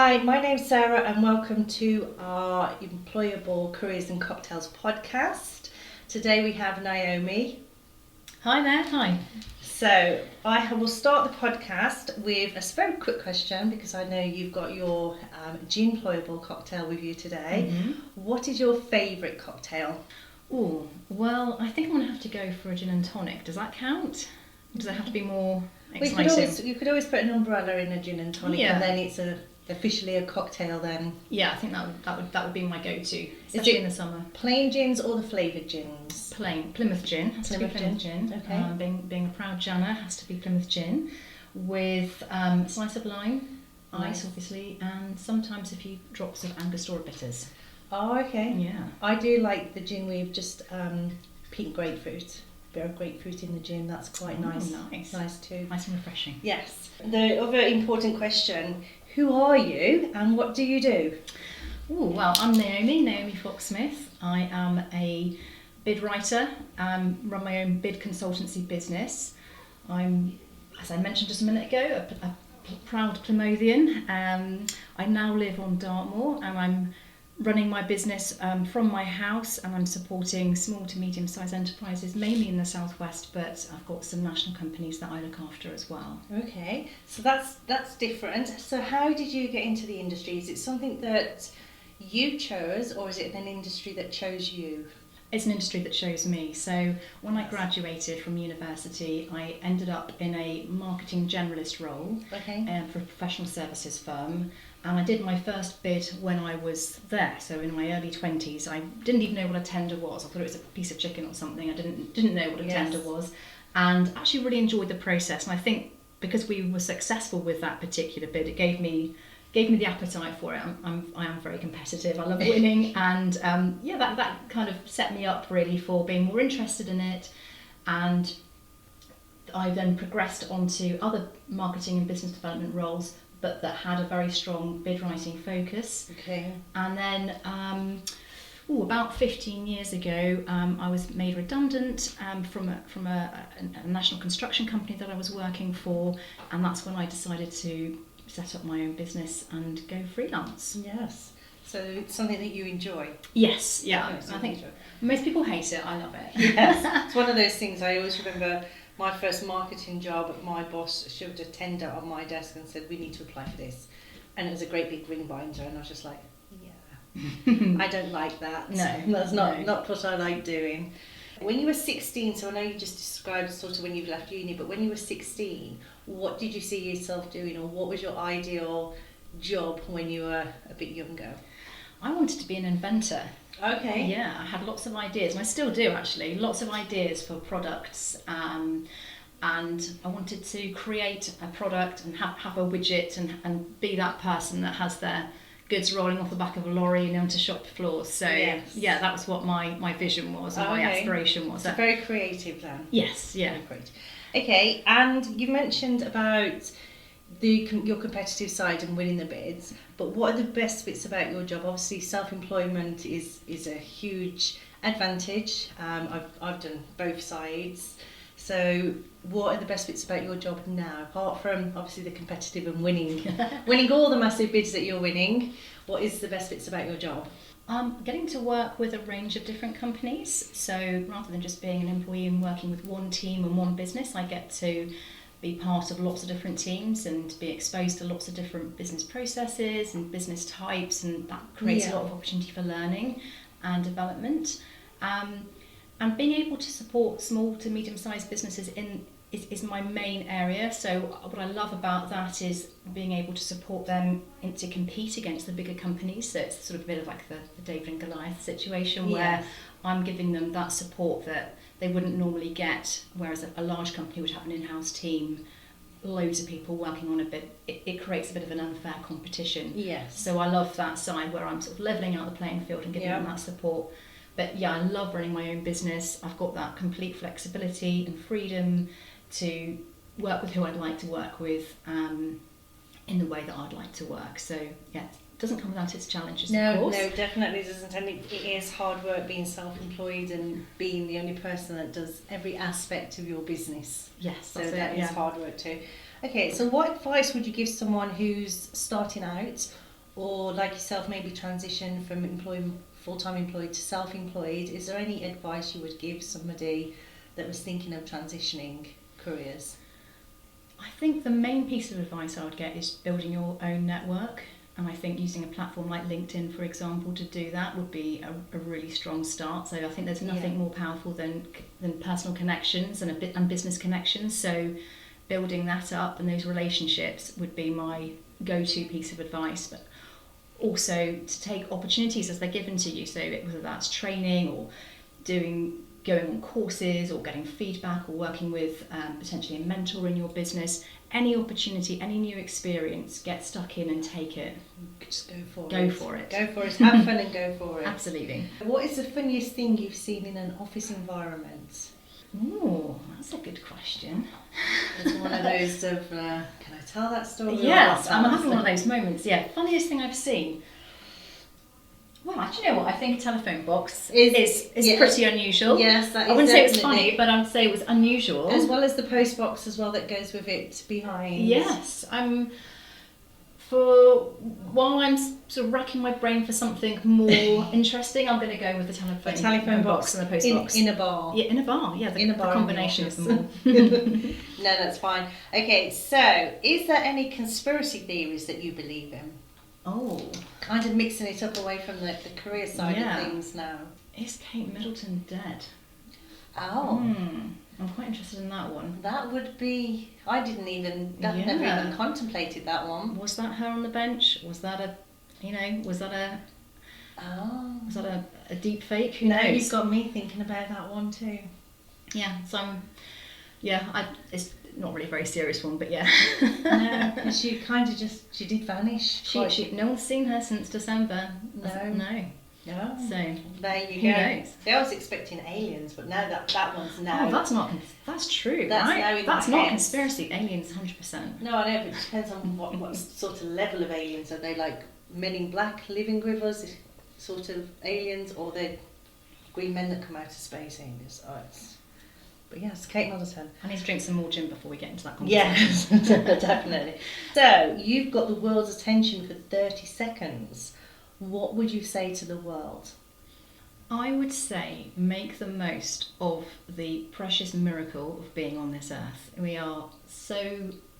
Hi, my name's Sarah and welcome to our Employable Careers and Cocktails podcast. Today we have Naomi. Hi there, hi. So I will start the podcast with a very quick question because I know you've got your gin-ployable cocktail with you today. Mm-hmm. What is your favourite cocktail? Oh, well, I think I'm going to have to go for a gin and tonic. Does that count? Does it have to be more exciting? You could always put an umbrella in a gin and tonic, Yeah. and then it's officially a cocktail then. Yeah, I think that would be my go-to, especially in the summer. Plain gins or the flavoured gins? Plain Plymouth gin. Has to be Plymouth gin. Okay. Being a proud Janner, has to be Plymouth gin with a slice of lime, ice obviously, and sometimes a few drops of Angostura bitters. Oh, okay. Yeah. I do like the gin with just Peake grapefruit. Bit of grapefruit in the gin, that's quite nice. Nice too. Nice and refreshing. Yes. The other important question, who are you and what do you do? Oh, well, I'm Naomi Fox-Smith. I am a bid writer, run my own bid consultancy business. I'm, as I mentioned just a minute ago, a proud Plymothian. I now live on Dartmoor and I'm running my business from my house, and I'm supporting small to medium-sized enterprises, mainly in the southwest, but I've got some national companies that I look after as well. Okay, so that's different. So how did you get into the industry? Is it something that you chose, or is it an industry that chose you? It's an industry that chose me. So when I graduated from university, I ended up in a marketing generalist role for a professional services firm. And I did my first bid when I was there, so in my early 20s. I didn't even know what a tender was. I thought it was a piece of chicken or something. I didn't know what a tender was, and actually really enjoyed the process. And I think because we were successful with that particular bid, it gave me the appetite for it. I am very competitive. I love winning, and that kind of set me up really for being more interested in it. And I then progressed onto other marketing and business development roles, but that had a very strong bid writing focus. Okay. And then, about 15 years ago, I was made redundant from a national construction company that I was working for, and that's when I decided to set up my own business and go freelance. Yes. So it's something that you enjoy. Yes. Yeah. I think most people hate it. I love it. Yes. It's one of those things. I always remember my first marketing job, my boss shoved a tender on my desk and said, we need to apply for this. And it was a great big ring binder, and I was just like, yeah, I don't like that. No. That's not what I like doing. When you were 16, so I know you just described sort of when you've left uni, but when you were 16, what did you see yourself doing, or what was your ideal job when you were a bit younger? I wanted to be an inventor. Okay. Yeah, I had lots of ideas, and I still do actually, lots of ideas for products, and I wanted to create a product and have a widget and be that person that has their goods rolling off the back of a lorry and onto shop floors. So yeah, that was what my vision was and my aspiration was. So very creative then. Yes, yeah. Very great. Okay, and you mentioned about your competitive side and winning the bids, but what are the best bits about your job? Obviously self-employment is a huge advantage. I've done both sides, so what are the best bits about your job now, apart from obviously the competitive and winning all the massive bids that you're winning? What is the best bits about your job? Getting to work with a range of different companies, so rather than just being an employee and working with one team and one business, I get to be part of lots of different teams and be exposed to lots of different business processes and business types, and that creates a lot of opportunity for learning and development. And being able to support small to medium-sized businesses is my main area. So what I love about that is being able to support them to compete against the bigger companies. So it's sort of a bit of like the David and Goliath situation where I'm giving them that support that they wouldn't normally get, whereas a large company would have an in-house team, loads of people working on a bit. It creates a bit of an unfair competition. Yes. So I love that side where I'm sort of levelling out the playing field and giving them that support. But yeah, I love running my own business. I've got that complete flexibility and freedom to work with who I'd like to work with in the way that I'd like to work. So yeah, it doesn't come without its challenges, of course. No, definitely doesn't. And it is hard work being self-employed and being the only person that does every aspect of your business. Yes, so that is hard work too. Okay, so what advice would you give someone who's starting out or like yourself, maybe transition from full-time employed to self-employed, is there any advice you would give somebody that was thinking of transitioning careers? I think the main piece of advice I would get is building your own network. And I think using a platform like LinkedIn, for example, to do that would be a really strong start. So I think there's nothing more powerful than personal connections and business connections. So building that up and those relationships would be my go-to piece of advice. But also to take opportunities as they're given to you. So whether that's training or going on courses or getting feedback or working with potentially a mentor in your business, any opportunity, any new experience, get stuck in and take it. Just go for it. Go for it. Go for it. Have fun and go for it. Absolutely. What is the funniest thing you've seen in an office environment? Oh, that's a good question. It's one of those of, can I tell that story? Yes, I'm having one of those moments. Yeah, funniest thing I've seen. Well, actually, you know what? I think a telephone box is pretty unusual. Yes, that is. I wouldn't say it was funny, but I would say it was unusual. As well as the post box as well that goes with it behind. Yes, while I'm sort of racking my brain for something more interesting, I'm going to go with the telephone box and the post box. In a bar. Yeah, in a bar. Yeah, the combination of them all. No, that's fine. Okay, so is there any conspiracy theories that you believe in? Oh. Kind of mixing it up away from the career side of things now. Is Kate Middleton dead? Oh. I'm quite interested in that one. That would be... I never even contemplated that one. Was that her on the bench? Was that a deep fake? Who knows? You've got me thinking about that one too. Yeah, so it's not really a very serious one, but yeah. No, because she kind of she did vanish. No one's seen her since December. No. So there you who go. knows? See, I was expecting aliens, but now that one's now. Oh, that's true. That's right? now in That's my not head. Conspiracy. Aliens, 100%. No, I know, but it depends on what sort of level of aliens. Are they like Men in Black living with us, sort of aliens, or they're green men that come out of space aliens? But yes, Kate Middleton. I need to drink some more gin before we get into that conversation. Yes, definitely. So, you've got the world's attention for 30 seconds. What would you say to the world? I would say make the most of the precious miracle of being on this earth.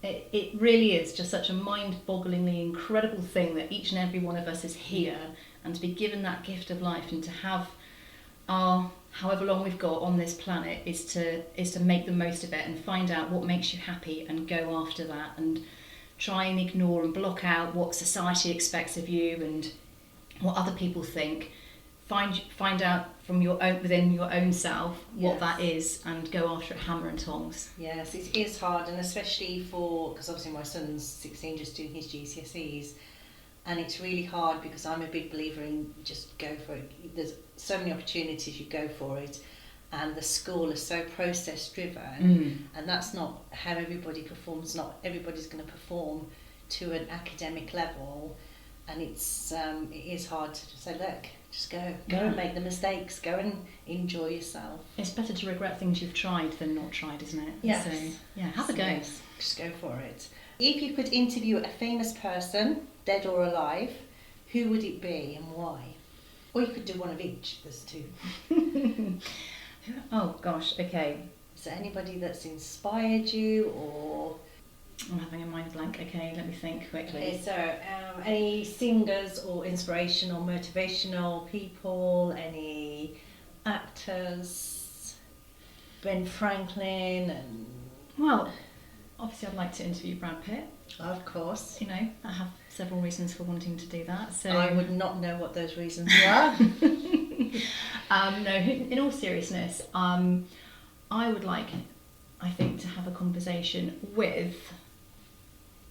It really is just such a mind-bogglingly incredible thing that each and every one of us is here, and to be given that gift of life and to have our however long we've got on this planet is to make the most of it and find out what makes you happy and go after that, and try and ignore and block out what society expects of you and what other people think. Find out from within your own self what that is, and go after it hammer and tongs. Yes, it is hard, and especially because obviously my son's 16, just doing his GCSEs, and it's really hard because I'm a big believer in just go for it. There's so many opportunities, you go for it, and the school is so process driven, and that's not how everybody performs. Not everybody's going to perform to an academic level, and it is hard to just say, look, just go and make the mistakes, go and enjoy yourself. It's better to regret things you've tried than not tried, isn't it? Yes. So, have a go. Yes. Just go for it. If you could interview a famous person, dead or alive, who would it be and why? Or you could do one of each, there's two. Oh gosh, okay. Is there anybody that's inspired you, or... I'm having a mind blank. Okay, let me think quickly. Okay, so any singers or inspirational, motivational people, any actors, Ben Franklin, and... Well, obviously I'd like to interview Brad Pitt. Of course. You know, I have several reasons for wanting to do that. So I would not know what those reasons were. No, in all seriousness, I would like, I think, to have a conversation with...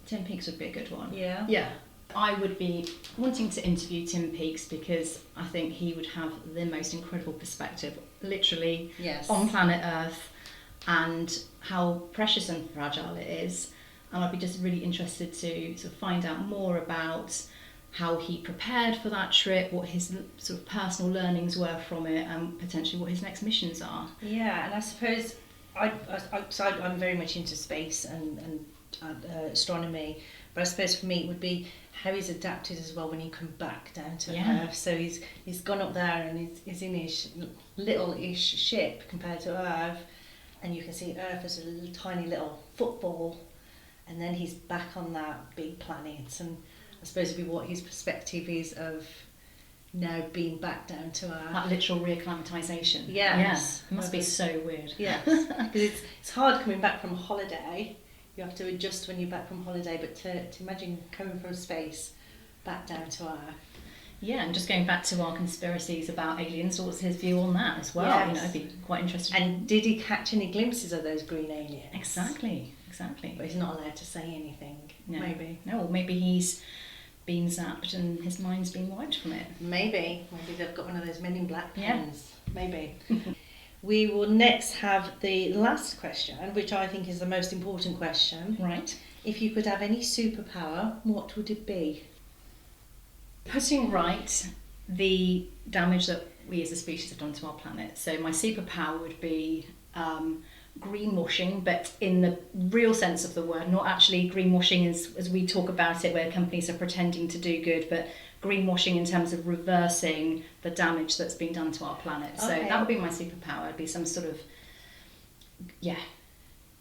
Tim Peake would be a good one. Yeah. Yeah. I would be wanting to interview Tim Peake because I think he would have the most incredible perspective, literally, on planet Earth, and how precious and fragile it is. And I'd be just really interested to sort of find out more about how he prepared for that trip, what his sort of personal learnings were from it, and potentially what his next missions are. Yeah, and I suppose I'm very much into space and astronomy, But I suppose for me it would be how he's adapted as well when he comes back down to Earth. So he's gone up there and he's in his little-ish ship compared to Earth, and you can see Earth as a little, tiny little football, and then he's back on that big planet, and I suppose it'd be what his perspective is of now being back down to Earth. That literal reacclimatisation. Yes. Yeah. It must be so weird. Yes, because it's hard coming back from a holiday. You have to adjust when you're back from holiday, but to imagine coming from space back down to Earth. Yeah, and just going back to our conspiracies about aliens, what's his view on that as well? Yes. You know, I'd be quite interested. And did he catch any glimpses of those green aliens? Exactly. But he's not allowed to say anything. No. Maybe. No, or maybe he's been zapped and his mind's been wiped from it. Maybe they've got one of those Men in Black Yeah. pens. Maybe. We will next have the last question, which I think is the most important question. Right. If you could have any superpower, what would it be? Putting right the damage that we as a species have done to our planet. So my superpower would be greenwashing, but in the real sense of the word, not actually greenwashing as we talk about it, where companies are pretending to do good, but greenwashing in terms of reversing the damage that's been done to our planet. So Okay. that would be my superpower. It'd be some sort of,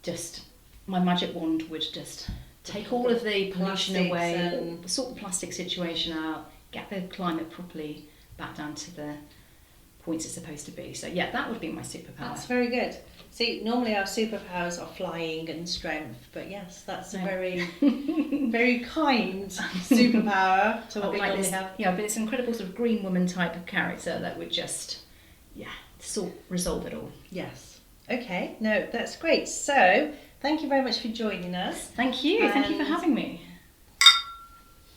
just my magic wand would just take all of the pollution Plastics away, and- sort the plastic situation out, get the climate properly back down to the points it's supposed to be. So yeah, that would be my superpower. That's very good. See, normally our superpowers are flying and strength, but yes, that's a Yeah. very, very kind superpower to what I'd we be like normally this, have. yeah, I'd be this incredible sort of green woman type of character that would just, resolve it all. Yes. Okay, no, that's great. So, thank you very much for joining us. Thank you for And- having me.